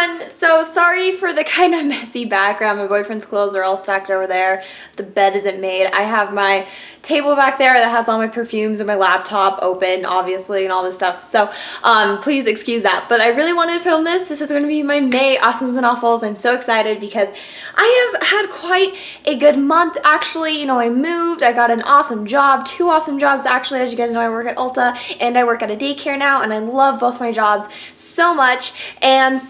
everyone, so sorry for the kind of messy background. My boyfriend's clothes are all stacked over there. The bed isn't made. I have my table back there that has all my perfumes and my laptop open, obviously, and all this stuff. So please excuse that. But I really wanted to film this. This is going to be my May Awesomes and Awfuls. I'm so excited because I have had quite a good month. Actually, you know, I moved. I got an awesome job. 2 awesome jobs, actually. As you guys know, I work at Ulta and I work at a daycare now, and I love both my jobs so much. And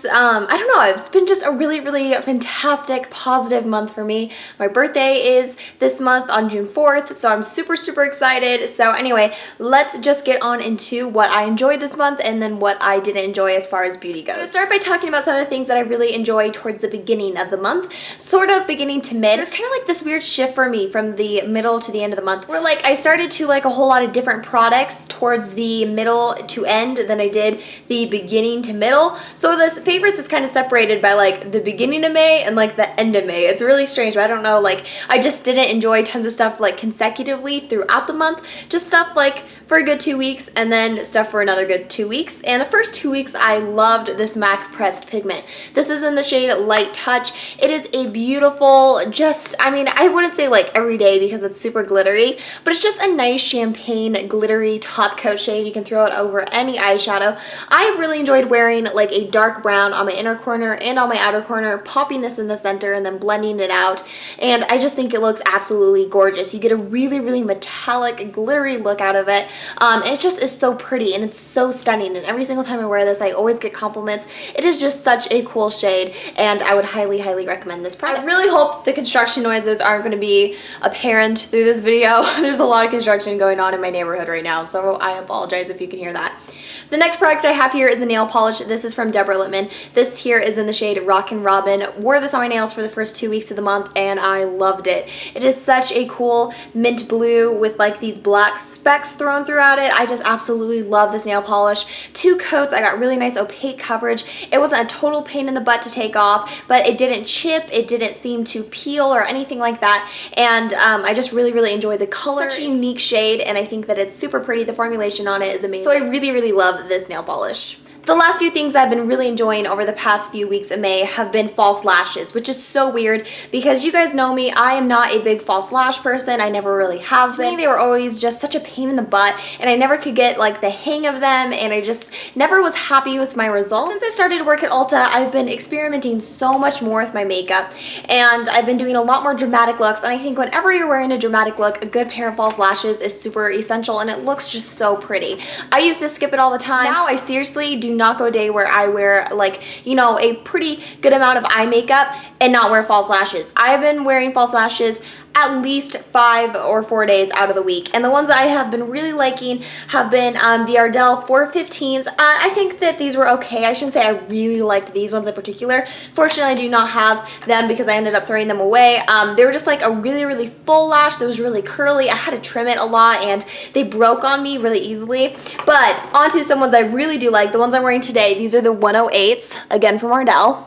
I don't know, it's been just a really fantastic, positive month for me. My birthday is this month on June 4th, so I'm super excited. So anyway, let's just get on into what I enjoyed this month and then what I didn't enjoy as far as beauty goes. I'm gonna start by talking about some of the things that I really enjoyed towards the beginning of the month, sort of beginning to mid. There's kind of like this weird shift for me from the middle to the end of the month, where like I started to like a whole lot of different products towards the middle to end than I did the beginning to middle. So this favorites is kind of separated by like the beginning of May and like the end of May. It's really strange, but I don't know, like I just didn't enjoy tons of stuff like consecutively throughout the month. Just stuff like for a good 2 weeks and then stuff for another good 2 weeks. And the first 2 weeks I loved this MAC Pressed Pigment. This is in the shade Light Touch. It is a beautiful, just, I mean, I wouldn't say like everyday because it's super glittery, but it's just a nice champagne glittery top coat shade. You can throw it over any eyeshadow. I really enjoyed wearing like a dark brown on my inner corner and on my outer corner, popping this in the center and then blending it out. And I just think it looks absolutely gorgeous. You get a really metallic, glittery look out of it. It just is so pretty and it's so stunning, and every single time I wear this I always get compliments. It is just such a cool shade, and I would highly recommend this product. I really hope the construction noises aren't going to be apparent through this video. There's a lot of construction going on in my neighborhood right now, so I apologize if you can hear that. The next product I have here is a nail polish. This is from Deborah Lippmann. This here is in the shade Rockin' Robin. Wore this on my nails for the first 2 weeks of the month and I loved it. It is such a cool mint blue with like these black specks thrown throughout it. I just absolutely love this nail polish. 2 coats, I got really nice opaque coverage. It wasn't a total pain in the butt to take off, but it didn't chip, it didn't seem to peel or anything like that. And I just really enjoyed the color. Such a unique shade, and I think that it's super pretty. The formulation on it is amazing. So I really love this nail polish. The last few things I've been really enjoying over the past few weeks of May have been false lashes, which is so weird because you guys know me, I am not a big false lash person. I never really have been. To me, they were always just such a pain in the butt, and I never could get like the hang of them, and I just never was happy with my results. Since I started to work at Ulta, I've been experimenting so much more with my makeup, and I've been doing a lot more dramatic looks, and I think whenever you're wearing a dramatic look, a good pair of false lashes is super essential, and it looks just so pretty. I used to skip it all the time. Now I seriously do not go a day where I wear like, you know, a pretty good amount of eye makeup and not wear false lashes. I have been wearing false lashes at least 5 or 4 days out of the week, and the ones I have been really liking have been the Ardell 415s. I think that these were okay. I shouldn't say I really liked these ones in particular. Fortunately, I do not have them because I ended up throwing them away. They were just like a really full lash that was really curly. I had to trim it a lot and they broke on me really easily. But onto some ones I really do like. The ones I'm wearing today, these are the 108s, again from Ardell.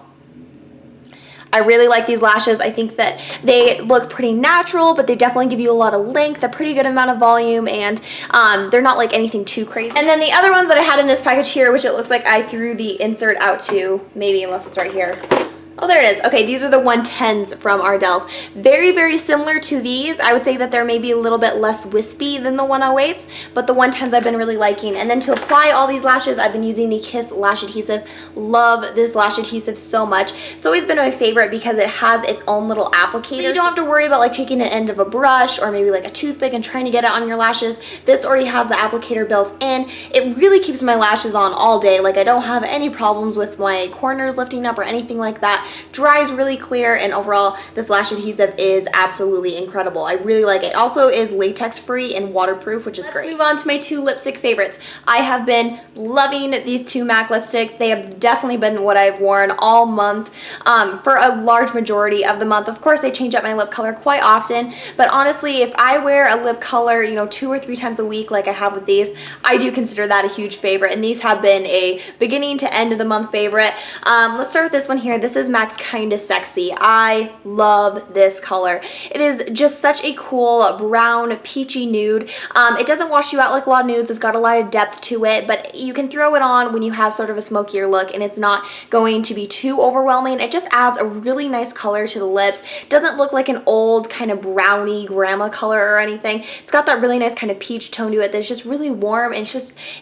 I really like these lashes. I think that they look pretty natural, but they definitely give you a lot of length, a pretty good amount of volume, and they're not like anything too crazy. And then the other ones that I had in this package here, which it looks like I threw the insert out to, maybe, unless it's right here. Oh, there it is. Okay, these are the 110s from Ardell's. Very similar to these. I would say that they're maybe a little bit less wispy than the 108s, but the 110s I've been really liking. And then to apply all these lashes, I've been using the Kiss Lash Adhesive. Love this lash adhesive so much. It's always been my favorite because it has its own little applicator. So you don't have to worry about like taking an end of a brush or maybe like a toothpick and trying to get it on your lashes. This already has the applicator built in. It really keeps my lashes on all day. Like I don't have any problems with my corners lifting up or anything like that. Dries really clear, and overall this lash adhesive is absolutely incredible. I really like it. Also is latex free and waterproof, which is great. Let's move on to my 2 lipstick favorites. I have been loving these 2 MAC lipsticks. They have definitely been what I've worn all month for a large majority of the month. Of course, I change up my lip color quite often, but honestly, if I wear a lip color, you know, 2 or 3 times a week like I have with these, I do consider that a huge favorite, and these have been a beginning to end of the month favorite. Let's start with this one here. This is Max Kinda Sexy. I love this color. It is just such a cool brown peachy nude. It doesn't wash you out like a lot of nudes. It's got a lot of depth to it, but you can throw it on when you have sort of a smokier look and it's not going to be too overwhelming. It just adds a really nice color to the lips. Doesn't look like an old kind of brownie grandma color or anything. It's got that really nice kind of peach tone to it that's just really warm, and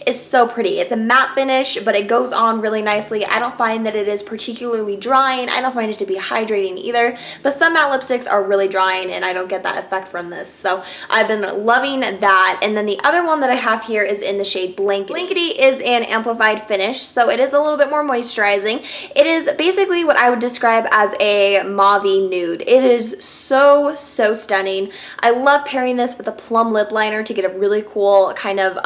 it's so pretty. It's a matte finish, but it goes on really nicely. I don't find that it is particularly drying. I don't find it to be hydrating either, but some matte lipsticks are really drying and I don't get that effect from this. So I've been loving that. And then the other one that I have here is in the shade Blankety. Blankety is an amplified finish, so it is a little bit more moisturizing. It is basically what I would describe as a mauve-y nude. It is so stunning. I love pairing this with a plum lip liner to get a really cool kind of,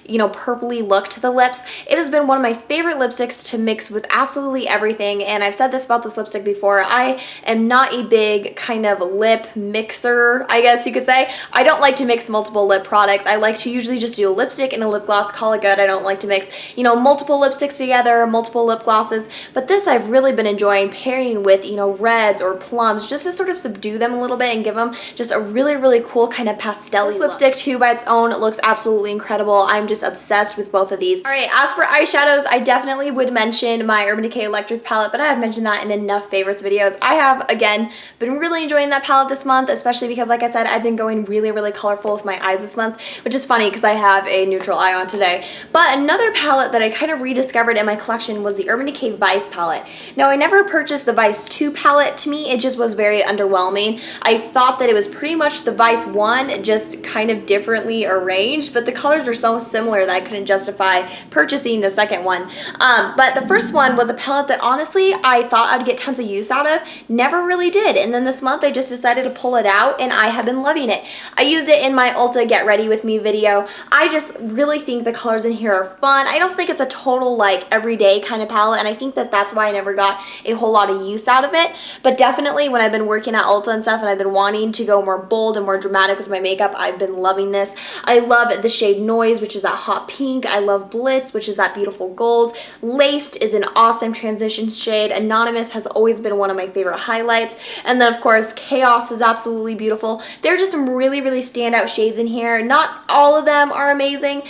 you know, purpley look to the lips. It has been one of my favorite lipsticks to mix with absolutely everything, and I've said this about this lipstick before. I am not a big kind of lip mixer, I guess you could say. I don't like to mix multiple lip products. I like to usually just do a lipstick and a lip gloss, call it good. I don't like to mix, you know, multiple lipsticks together, multiple lip glosses, but this I've really been enjoying pairing with, you know, reds or plums, just to sort of subdue them a little bit and give them just a really cool kind of pastel-y look. This lipstick too by its own looks absolutely incredible. I'm just obsessed with both of these. Alright, as for eyeshadows, I definitely would mention my Urban Decay Electric palette, but I have mentioned that in enough favorites videos. I have, again, been really enjoying that palette this month, especially because, like I said, I've been going really colorful with my eyes this month, which is funny because I have a neutral eye on today. But another palette that I kind of rediscovered in my collection was the Urban Decay Vice palette. Now, I never purchased the Vice 2 palette. To me, it just was very underwhelming. I thought that it was pretty much the Vice 1, just kind of differently arranged, but the colors were so similar that I couldn't justify purchasing the second one. But the first one was a palette that honestly I thought I'd get tons of use out of, never really did, and then this month I just decided to pull it out and I have been loving it. I used it in my Ulta Get Ready With Me video. I just really think the colors in here are fun. I don't think it's a total like everyday kind of palette, and I think that that's why I never got a whole lot of use out of it, but definitely when I've been working at Ulta and stuff and I've been wanting to go more bold and more dramatic with my makeup, I've been loving this. I love the shade Noise, which is that hot pink. I love Blitz, which is that beautiful gold. Laced is an awesome transition shade. Anonymous has always been one of my favorite highlights. And then of course Chaos is absolutely beautiful. There are just some really standout shades in here. Not all of them are amazing.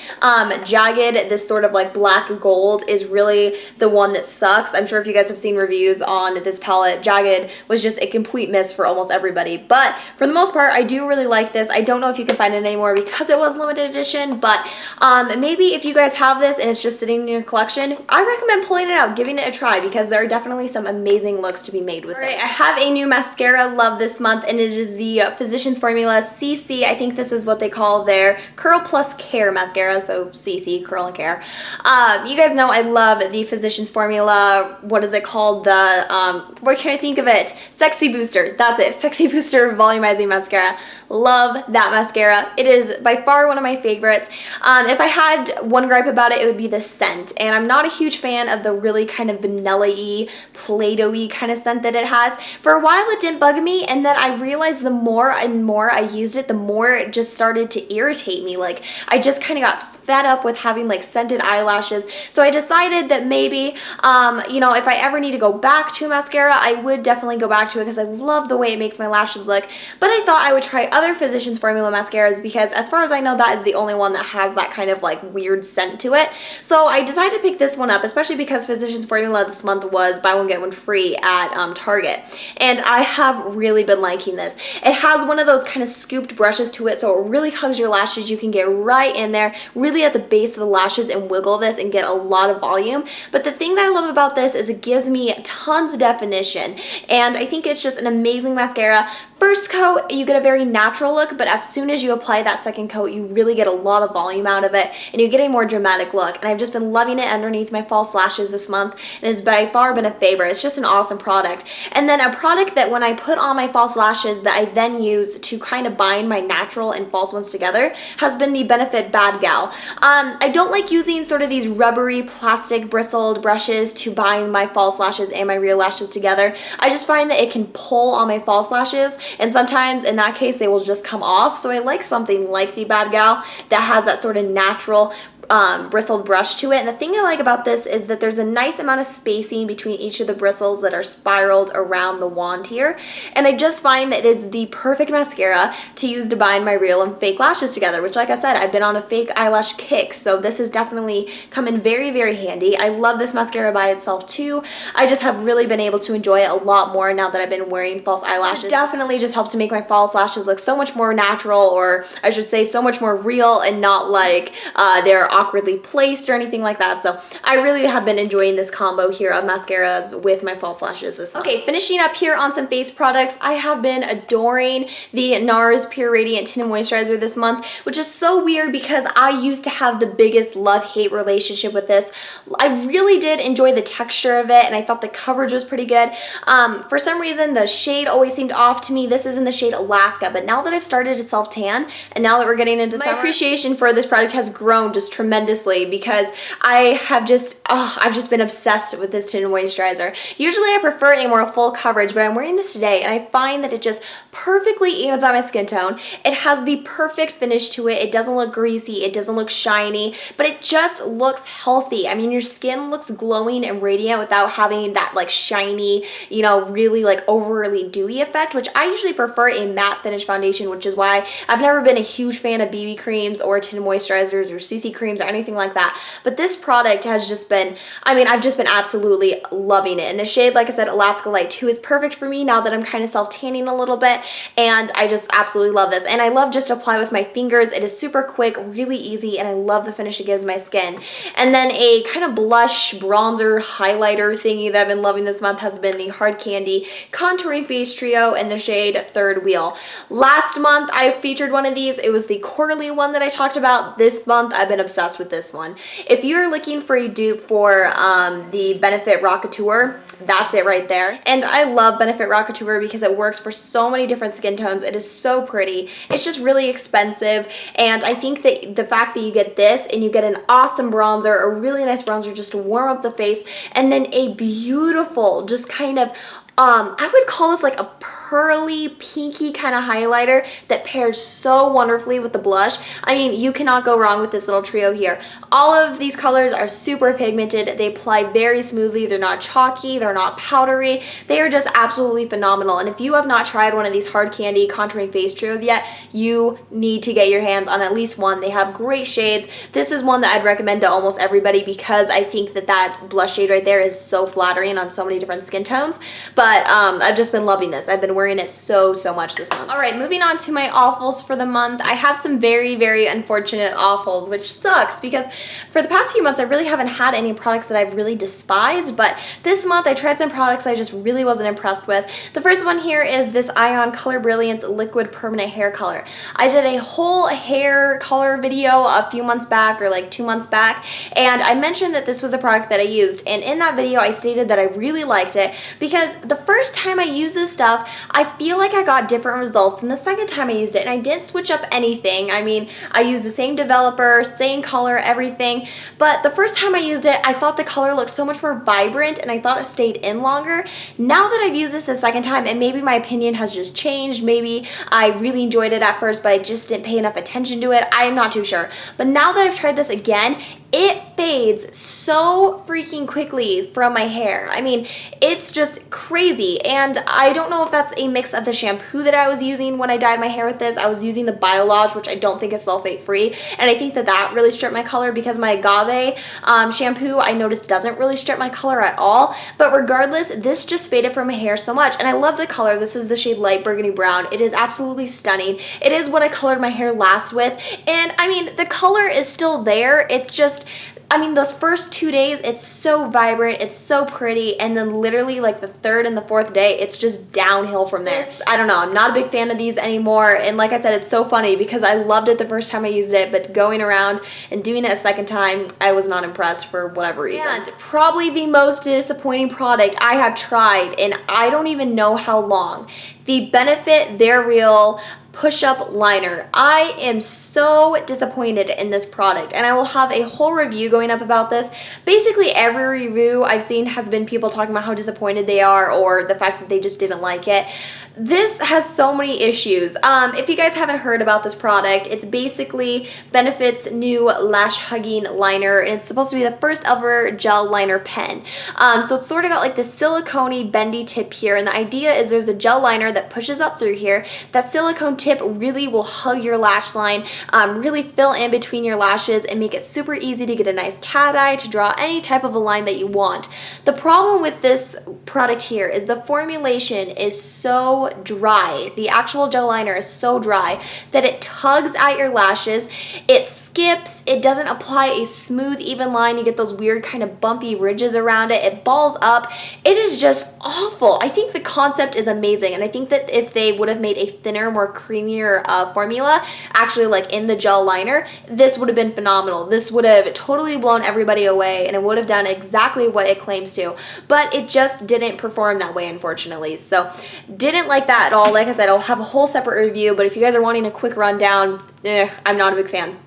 Jagged, this sort of like black gold, is really the one that sucks. I'm sure if you guys have seen reviews on this palette, Jagged was just a complete miss for almost everybody. But for the most part, I do really like this. I don't know if you can find it anymore because it was limited edition, but maybe if you guys have this and it's just sitting in your collection, I recommend pulling it out, giving it a try, because there are definitely some amazing looks to be made with this. I have a new mascara love this month, and it is the Physicians Formula CC. I think this is what they call their Curl Plus Care mascara, so CC, Curl and Care. You guys know I love the Physicians Formula, what is it called? The, what can I think of it? Sexy Booster, that's it. Sexy Booster Volumizing Mascara. Love that mascara. It is by far one of my favorites. If I had one gripe about it, it would be the scent, and I'm not a huge fan of the really kind of vanilla-y, Play-Doh-y kind of scent that it has. For a while it didn't bug me, and then I realized the more and more I used it, the more it just started to irritate me. Like, I just kind of got fed up with having like scented eyelashes, so I decided that maybe, you know, if I ever need to go back to a mascara, I would definitely go back to it because I love the way it makes my lashes look. But I thought I would try other Physicians Formula mascaras because as far as I know, that is the only one that has that kind of like weird scent to it. So I decided to pick this one up, especially because Physicians Formula this month was buy one get one free at Target, and I have really been liking this. It has one of those kind of scooped brushes to it, so it really hugs your lashes. You can get right in there, really at the base of the lashes, and wiggle this and get a lot of volume. But the thing that I love about this is it gives me tons of definition, and I think it's just an amazing mascara. First coat, you get a very natural look, but as soon as you apply that second coat, you really get a lot of volume out of it, and you get a more dramatic look. And I've just been loving it underneath my false lashes this month, and it's by far been a favorite. It's just an awesome product. And then a product that when I put on my false lashes that I then use to kind of bind my natural and false ones together has been the Benefit Bad Gal. I don't like using sort of these rubbery plastic bristled brushes to bind my false lashes and my real lashes together. I just find that it can pull on my false lashes, and sometimes in that case they will just come off. So I like something like the Bad Gal that has that sort of natural bristled brush to it. And the thing I like about this is that there's a nice amount of spacing between each of the bristles that are spiraled around the wand here. And I just find that it is the perfect mascara to use to bind my real and fake lashes together, which, like I said, I've been on a fake eyelash kick, so this has definitely come in very, very handy. I love this mascara by itself too. I just have really been able to enjoy it a lot more now that I've been wearing false eyelashes. It definitely just helps to make my false lashes look so much more natural, or I should say so much more real, and not like they're awkwardly placed or anything like that. So I really have been enjoying this combo here of mascaras with my false lashes this month. Okay, finishing up here on some face products, I have been adoring the NARS Pure Radiant Tinted Moisturizer this month, which is so weird because I used to have the biggest love-hate relationship with this. I really did enjoy the texture of it, and I thought the coverage was pretty good. For some reason, the shade always seemed off to me. This is in the shade Alaska, but now that I've started to self-tan, and now that we're getting into summer, my appreciation for this product has grown just tremendously, because I've just been obsessed with this tinted moisturizer. Usually I prefer a more full coverage, but I'm wearing this today and I find that it just perfectly evens out my skin tone. It has the perfect finish to it. It doesn't look greasy, it doesn't look shiny, but it just looks healthy. I mean, your skin looks glowing and radiant without having that like shiny, you know, really like overly dewy effect, which I usually prefer a matte finish foundation, which is why I've never been a huge fan of BB creams or tinted moisturizers or CC creams or anything like that. But this product has just been, I mean, I've just been absolutely loving it. And the shade, like I said, Alaska Light 2 is perfect for me now that I'm kind of self-tanning a little bit, and I just absolutely love this. And I love just to apply with my fingers. It is super quick, really easy, and I love the finish it gives my skin. And then a kind of blush, bronzer, highlighter thingy that I've been loving this month has been the Hard Candy Contouring Face Trio in the shade Third Wheel. Last month, I featured one of these. It was the Quarterly one that I talked about. This month, I've been obsessed with this one. If you're looking for a dupe for the Benefit Rockateur, that's it right there. And I love Benefit Rockateur because it works for so many different skin tones. It is so pretty. It's just really expensive, and I think that the fact that you get this and you get an awesome bronzer, a really nice bronzer just to warm up the face, and then a beautiful, just kind of I would call this like a pearly, pinky kind of highlighter that pairs so wonderfully with the blush. I mean, you cannot go wrong with this little trio here. All of these colors are super pigmented. They apply very smoothly. They're not chalky. They're not powdery. They are just absolutely phenomenal. And if you have not tried one of these Hard Candy Contouring Face Trios yet, you need to get your hands on at least one. They have great shades. This is one that I'd recommend to almost everybody because I think that that blush shade right there is so flattering on so many different skin tones. But I've just been loving this. I've been wearing it so much this month. All right, moving on to my awfuls for the month. I have some very unfortunate awfuls, which sucks because for the past few months, I really haven't had any products that I've really despised, but this month I tried some products I just really wasn't impressed with. The first one here is this Ion Color Brilliance Liquid Permanent Hair Color. I did a whole hair color video a few months back, or like 2 months back, and I mentioned that this was a product that I used, and in that video I stated that I really liked it because the first time I used this stuff, I feel like I got different results than the second time I used it, and I didn't switch up anything. I mean, I used the same developer, same color, everything, but the first time I used it, I thought the color looked so much more vibrant, and I thought it stayed in longer. Now that I've used this the second time, and maybe my opinion has just changed, maybe I really enjoyed it at first, but I just didn't pay enough attention to it, I am not too sure. But now that I've tried this again, it fades so freaking quickly from my hair. I mean, it's just crazy, and I don't know if that's a mix of the shampoo that I was using when I dyed my hair with this. I was using the Biolage, which I don't think is sulfate free, and I think that that really stripped my color because my Agave shampoo I noticed doesn't really strip my color at all. But regardless, this just faded from my hair so much, and I love the color. This is the shade Light Burgundy Brown. It is absolutely stunning. It is what I colored my hair last with, and I mean, the color is still there. It's just, I mean, those first 2 days, it's so vibrant, it's so pretty, and then literally like the third and the fourth day, it's just downhill from there. I don't know, I'm not a big fan of these anymore, and like I said, it's so funny because I loved it the first time I used it, but going around and doing it a second time, I was not impressed for whatever reason. And probably the most disappointing product I have tried, and I don't even know how long, the Benefit They're Real push-up liner. I am so disappointed in this product, and I will have a whole review going up about this. Basically, every review I've seen has been people talking about how disappointed they are or the fact that they just didn't like it. This has so many issues. If you guys haven't heard about this product, it's basically Benefit's new lash hugging liner, and it's supposed to be the first ever gel liner pen. So it's sort of got like this silicone-y bendy tip here, and the idea is there's a gel liner that pushes up through here. That silicone tip really will hug your lash line, really fill in between your lashes and make it super easy to get a nice cat eye, to draw any type of a line that you want. The problem with this product here is the formulation is so dry. The actual gel liner is so dry that it tugs at your lashes, it skips, it doesn't apply a smooth even line, you get those weird kind of bumpy ridges around it, it balls up. It is just awful. I think the concept is amazing, and I think that if they would have made a thinner, more creamier formula, actually like in the gel liner, this would have been phenomenal. This would have totally blown everybody away, and it would have done exactly what it claims to, but it just didn't perform that way, unfortunately. So didn't like that at all. Like I said, I'll have a whole separate review, but if you guys are wanting a quick rundown, I'm not a big fan.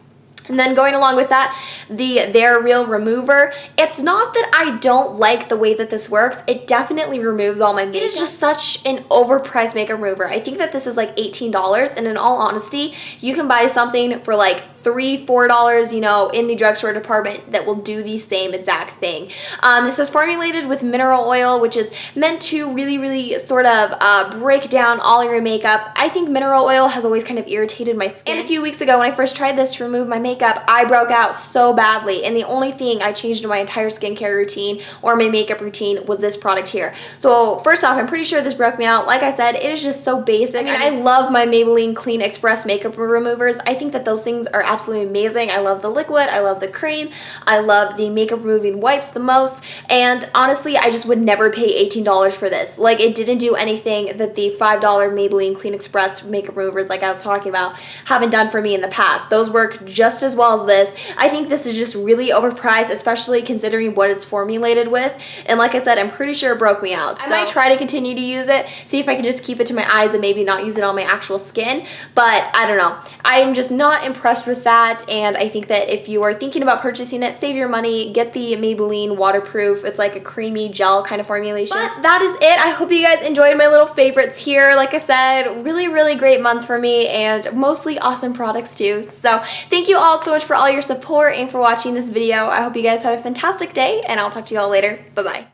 And then going along with that, the They're Real Remover. It's not that I don't like the way that this works. It definitely removes all my makeup. It is just such an overpriced makeup remover. I think that this is like $18, and in all honesty, you can buy something for like $3, $4, you know, in the drugstore department that will do the same exact thing. This is formulated with mineral oil, which is meant to really sort of break down all your makeup. I think mineral oil has always kind of irritated my skin. And a few weeks ago when I first tried this to remove my makeup, I broke out so badly, and the only thing I changed in my entire skincare routine or my makeup routine was this product here. So first off, I'm pretty sure this broke me out. Like I said, it is just so basic. I mean, I love my Maybelline Clean Express makeup removers. I think that those things are absolutely amazing. I love the liquid, I love the cream, I love the makeup removing wipes the most, and honestly, I just would never pay $18 for this. Like, it didn't do anything that the $5 Maybelline Clean Express makeup removers, like I was talking about, haven't done for me in the past. Those work just as well as this. I think this is just really overpriced, especially considering what it's formulated with, and like I said, I'm pretty sure it broke me out. So I might try to continue to use it, see if I can just keep it to my eyes and maybe not use it on my actual skin, but I don't know. I am just not impressed with that, and I think that if you are thinking about purchasing it, save your money, get the Maybelline waterproof. It's like a creamy gel kind of formulation. But that is it. I hope you guys enjoyed my little favorites here. Like I said, really great month for me, and mostly awesome products too. So thank you all so much for all your support and for watching this video. I hope you guys have a fantastic day, and I'll talk to you all later. Bye-bye.